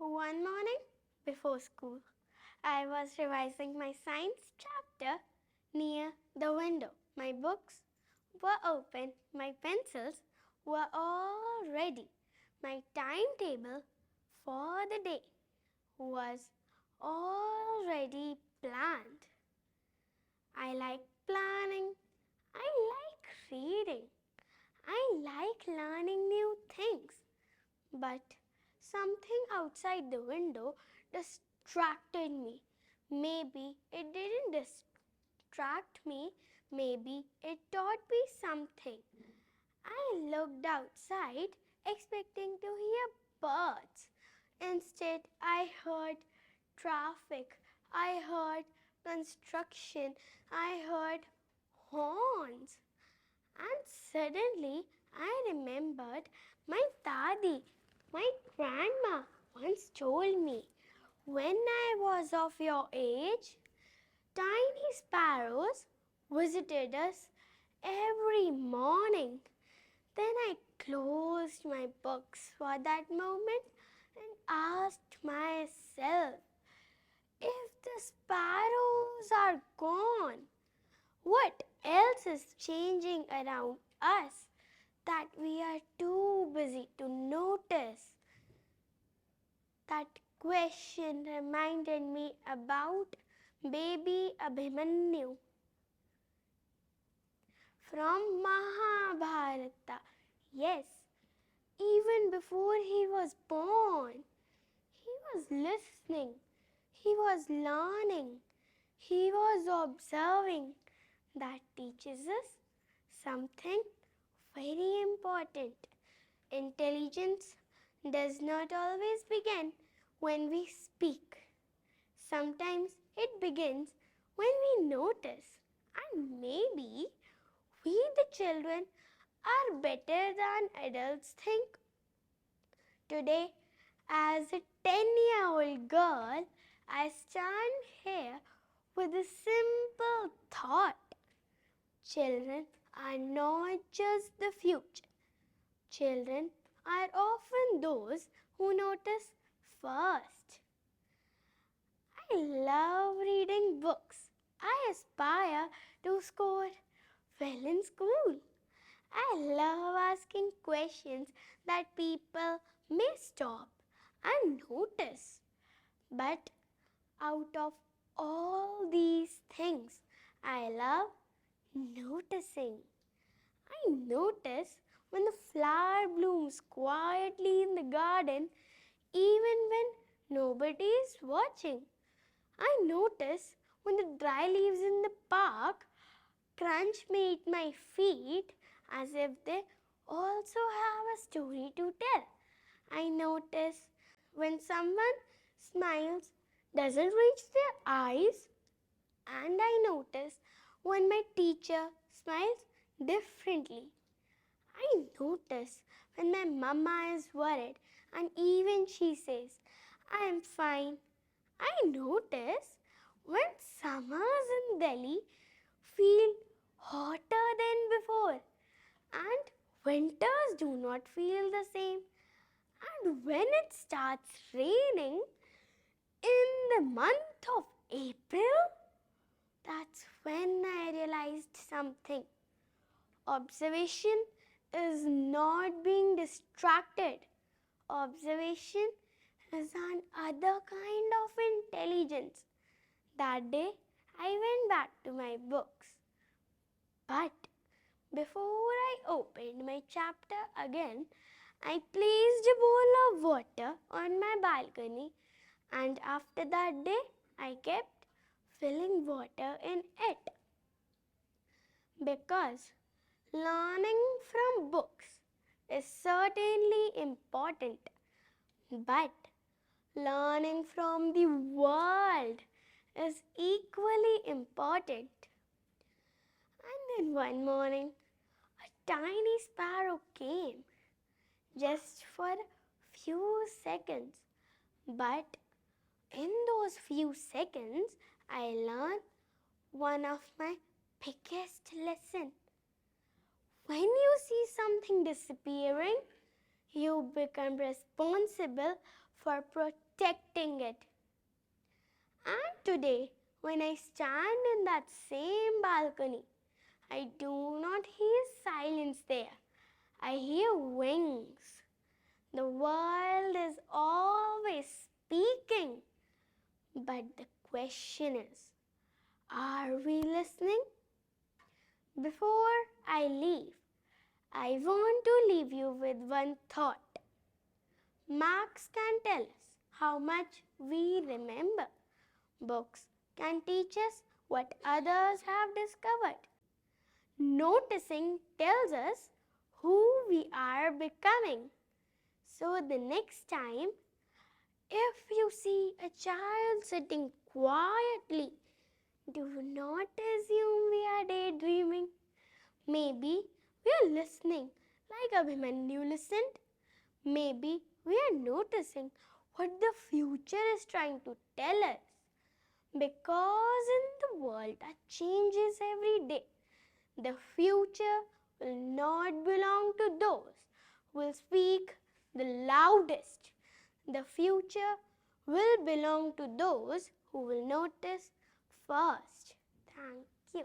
One morning before school, I was revising my science chapter near the window. My books were open, my pencils were all ready. My timetable for the day was already planned. I like planning. I like reading. I like learning new things. But something outside the window distracted me. Maybe it didn't distract me, maybe it taught me something. I looked outside expecting to hear birds. Instead, I heard traffic, I heard construction, I heard horns. And suddenly I remembered my dadi, my grandma once told me, when I was of your age, tiny sparrows visited us every morning. Then I closed my books for that moment and asked myself, if the sparrows are gone, what else is changing around us that we are too busy to notice? That question reminded me about baby Abhimanyu from Mahabharata. Yes, even before he was born, he was listening, he was learning, he was observing. That teaches us something very important. Intelligence does not always begin when we speak. Sometimes it begins when we notice. And maybe we, the children, are better than adults think. Today, as a 10-year-old girl, I stand here with a simple thought. Children are not just the future. Children are often those who notice first. I love reading books. I aspire to score well in school. I love asking questions that people may stop and notice. But out of all these things, I love noticing. I notice when the flower blooms quietly in the garden, even when nobody is watching. I notice when the dry leaves in the park crunch beneath my feet as if they also have a story to tell. I notice when someone smiles doesn't reach their eyes, and I notice when my teacher smiles differently. I notice when my mama is worried and even she says, I am fine. I notice when summers in Delhi feel hotter than before and winters do not feel the same. And when it starts raining in the month of April, that's when I realized something. Observation is not being distracted. Observation is another kind of intelligence. That day, I went back to my books. But before I opened my chapter again, I placed a bowl of water on my balcony, and after that day, I kept filling water in it. Because learning from books is certainly important, but learning from the world is equally important. And then one morning, a tiny sparrow came just for a few seconds. But in those few seconds, I learned one of my biggest lessons. When you see something disappearing, you become responsible for protecting it. And today, when I stand in that same balcony, I do not hear silence there. I hear wings. The world is always speaking. But the question is, are we listening? Before I leave, I want to leave you with one thought. Marks can tell us how much we remember. Books can teach us what others have discovered. Noticing tells us who we are becoming. So the next time, if you see a child sitting quietly, do not assume we are daydreaming. Maybe we are listening like Abhimanyu listened. Maybe we are noticing what the future is trying to tell us. Because in the world that changes every day, the future will not belong to those who will speak the loudest. The future will belong to those who will notice first. Thank you.